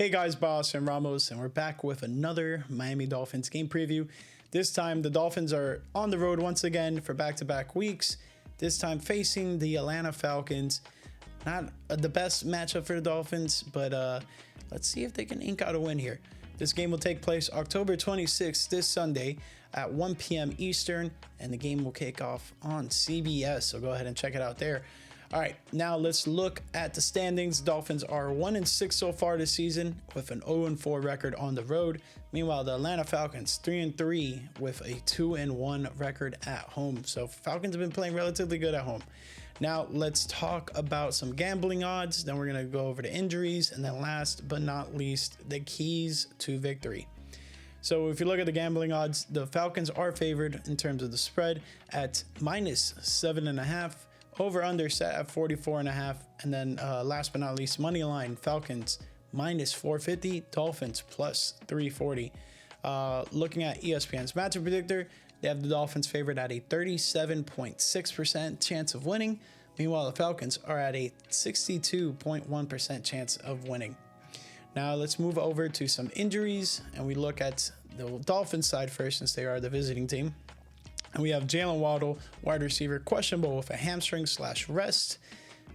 Hey guys, Boss and Ramos, and we're back with another Miami Dolphins game preview. This time, the Dolphins are on the road once again for back-to-back weeks. This time facing the Atlanta Falcons. Not the best matchup for the Dolphins, but let's see if they can ink out a win here. This game will take place October 26th, this Sunday at 1 p.m. Eastern, and the game will kick off on CBS, so go ahead and check it out there. All right, now let's look at the standings. Dolphins are 1-6 so far this season with an 0-4 record on the road. Meanwhile, the Atlanta Falcons 3-3 with a 2-1 record at home. So Falcons have been playing relatively good at home. Now let's talk about some gambling odds. Then we're gonna go over the injuries, and then last but not least, the keys to victory. So if you look at the gambling odds, the Falcons are favored in terms of the spread at -7.5. Over under set at 44.5, and then last but not least, money line Falcons -450, Dolphins +340. Looking at ESPN's matchup predictor, they have the Dolphins favored at a 37.6% chance of winning. Meanwhile, the Falcons are at a 62.1% chance of winning. Now let's move over to some injuries, and we look at the Dolphins side first, since they are the visiting team. And we have Jalen Waddle, wide receiver, questionable with a hamstring/rest.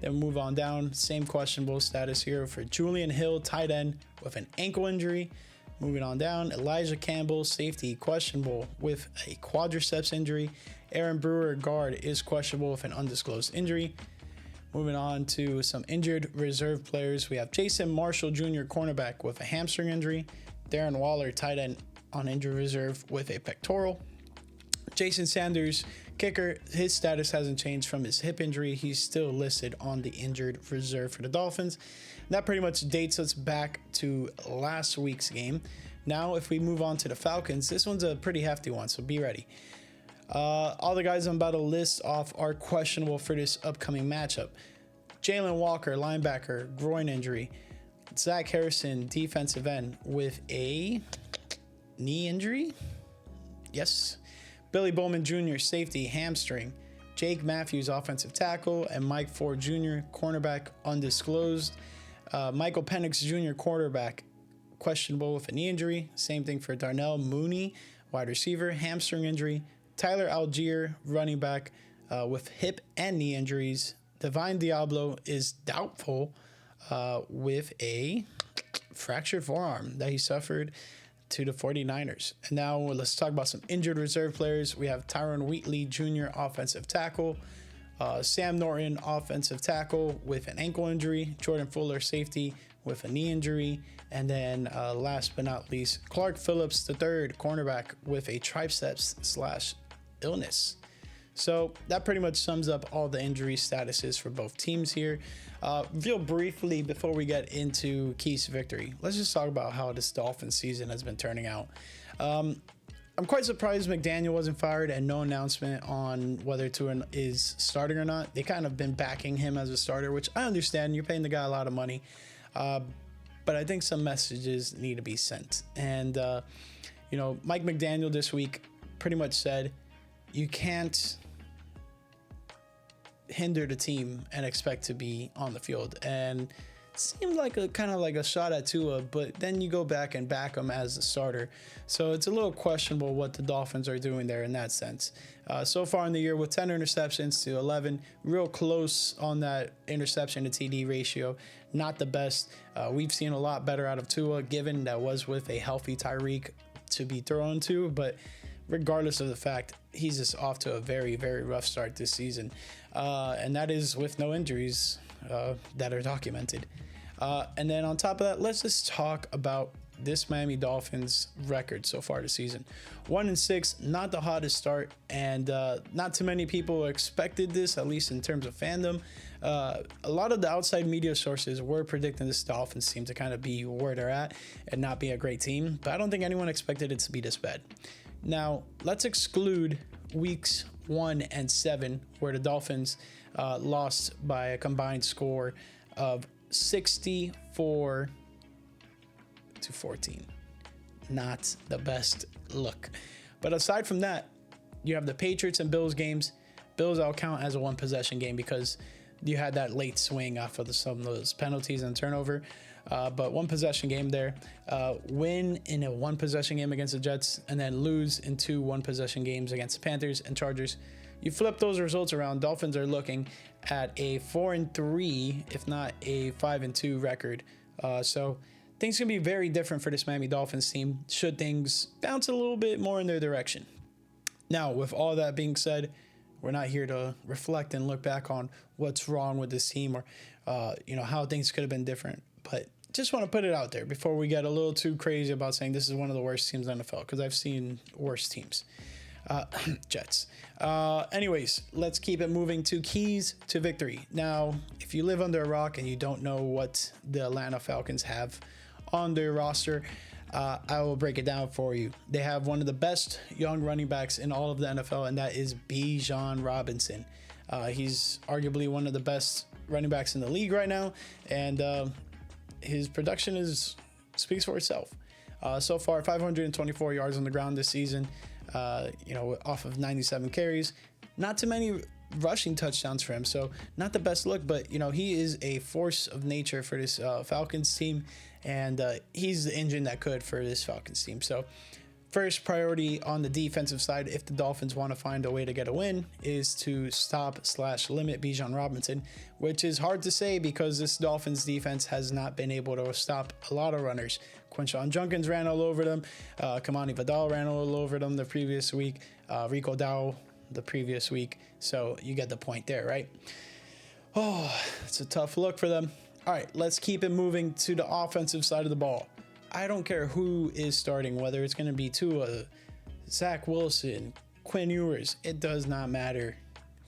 Then move on down, same questionable status here for Julian Hill, tight end, with an ankle injury. Moving on down, Elijah Campbell, safety, questionable with a quadriceps injury. Aaron Brewer, guard, is questionable with an undisclosed injury. Moving on to some injured reserve players, we have Jason Marshall Jr., cornerback, with a hamstring injury. Darren Waller, tight end, on injured reserve with a pectoral. Jason Sanders, kicker, his status hasn't changed from his hip injury. He's still listed on the injured reserve for the Dolphins. That pretty much dates us back to last week's game. Now, if we move on to the Falcons, this one's a pretty hefty one, so be ready. All the guys I'm about to list off are questionable for this upcoming matchup. Jalen Walker, linebacker, groin injury. Zach Harrison, defensive end, with a knee injury. Yes. Billy Bowman Jr., safety, hamstring. Jake Matthews, offensive tackle, and Mike Ford Jr., cornerback, undisclosed. Michael Penix Jr., quarterback, questionable with a knee injury. Same thing for Darnell Mooney, wide receiver, hamstring injury. Tyler Algier, running back, with hip and knee injuries. Divine Diablo is doubtful with a fractured forearm that he suffered to the 49ers. And now let's talk about some injured reserve players. We have Tyron Wheatley Jr., offensive tackle. Sam Norton, offensive tackle, with an ankle injury. Jordan Fuller, safety, with a knee injury. And then last but not least, Clark Phillips III, cornerback, with a triceps/illness. So that pretty much sums up all the injury statuses for both teams here. Real briefly, before we get into keys to victory, let's just talk about how this Dolphins season has been turning out. I'm quite surprised McDaniel wasn't fired and no announcement on whether Tua is starting or not. They kind of been backing him as a starter, which I understand. You're paying the guy a lot of money. But I think some messages need to be sent. And, Mike McDaniel this week pretty much said, you can't hinder the team and expect to be on the field. And it seemed like a kind of like a shot at Tua, but then you go back and back him as a starter. So it's a little questionable what the Dolphins are doing there in that sense. So far in the year, with 10 interceptions to 11, real close on that interception to TD ratio. Not the best. We've seen a lot better out of Tua, given that was with a healthy Tyreek to be thrown to, but regardless of the fact, he's just off to a very, very rough start this season. And that is with no injuries that are documented. And then on top of that, let's just talk about this Miami Dolphins record so far this season. 1-6, not the hottest start, and not too many people expected this, at least in terms of fandom. A lot of the outside media sources were predicting this Dolphins team to kind of be where they're at and not be a great team, but I don't think anyone expected it to be this bad. Now, let's exclude weeks 1 and 7, where the Dolphins lost by a combined score of 64-14. Not the best look. But aside from that, you have the Patriots and Bills games. Bills I'll count as a one possession game because you had that late swing off of some of those penalties and turnover. but one possession game there. Win in a one possession game against the Jets, and then lose in 2 one possession games against the Panthers and Chargers. You flip those results around, Dolphins are looking at a 4-3, if not a 5-2 record. So things can be very different for this Miami Dolphins team should things bounce a little bit more in their direction. Now, with all that being said, we're not here to reflect and look back on what's wrong with this team or, how things could have been different. But just want to put it out there before we get a little too crazy about saying this is one of the worst teams in the NFL, because I've seen worse teams. Jets. Anyways, let's keep it moving to keys to victory. Now, if you live under a rock and you don't know what the Atlanta Falcons have on their roster, I will break it down for you. They have one of the best young running backs in all of the NFL, and that is Bijan Robinson. He's arguably one of the best running backs in the league right now, and his production speaks for itself. So far, 524 yards on the ground this season, off of 97 carries. Not too many rushing touchdowns for him, so not the best look, but he is a force of nature for this Falcons team, and he's the engine that could for this Falcons team. So first priority on the defensive side, if the Dolphins want to find a way to get a win, is to stop/limit Bijan Robinson, which is hard to say because this Dolphins defense has not been able to stop a lot of runners. Quinshon Judkins ran all over them. Kamani Vidal ran all over them the previous week. Rico Dow the previous week. So you get the point there, right? Oh, it's a tough look for them. All right, let's keep it moving to the offensive side of the ball. I don't care who is starting, whether it's going to be Tua, Zach Wilson, Quinn Ewers. It does not matter.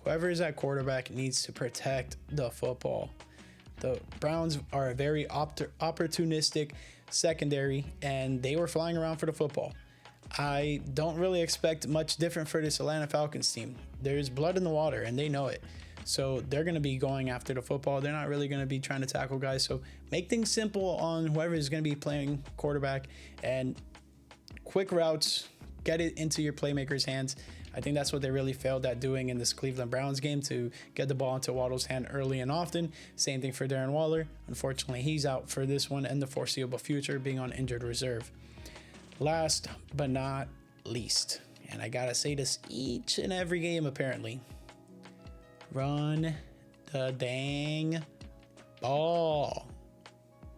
Whoever is at quarterback needs to protect the football. The Browns are a very opportunistic secondary, and they were flying around for the football. I don't really expect much different for this Atlanta Falcons team. There's blood in the water, and they know it. So they're going to be going after the football. They're not really going to be trying to tackle guys. So make things simple on whoever is going to be playing quarterback, and quick routes, get it into your playmakers' hands. I think that's what they really failed at doing in this Cleveland Browns game, to get the ball into Waddle's hand early and often. Same thing for Darren Waller. Unfortunately, he's out for this one and the foreseeable future, being on injured reserve. Last but not least, and I gotta say this each and every game apparently, run the dang ball.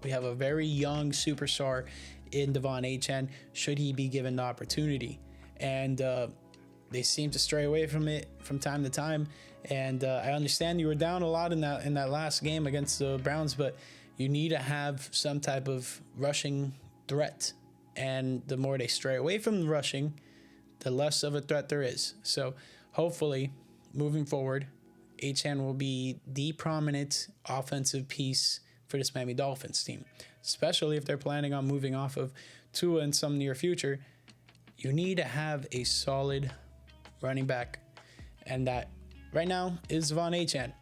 We have a very young superstar in Devon Achane, should he be given the opportunity. And they seem to stray away from it from time to time. And I understand you were down a lot in that last game against the Browns, but you need to have some type of rushing threat. And the more they stray away from the rushing, the less of a threat there is. So hopefully, moving forward, Achane will be the prominent offensive piece for this Miami Dolphins team, especially if they're planning on moving off of Tua in some near future. You need to have a solid running back, and that right now is Devon Achane.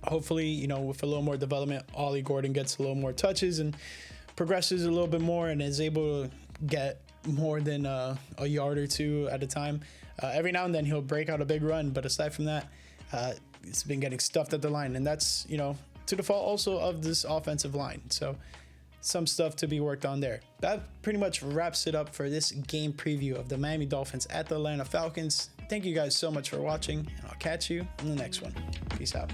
Hopefully, with a little more development, Ollie Gordon gets a little more touches and progresses a little bit more and is able to get more than a yard or two at a time. Every now and then he'll break out a big run, but aside from that, it's been getting stuffed at the line, and that's, to the fault also of this offensive line. So some stuff to be worked on there. That pretty much wraps it up for this game preview of the Miami Dolphins at the Atlanta Falcons. Thank you guys so much for watching, and I'll catch you in the next one. Peace out.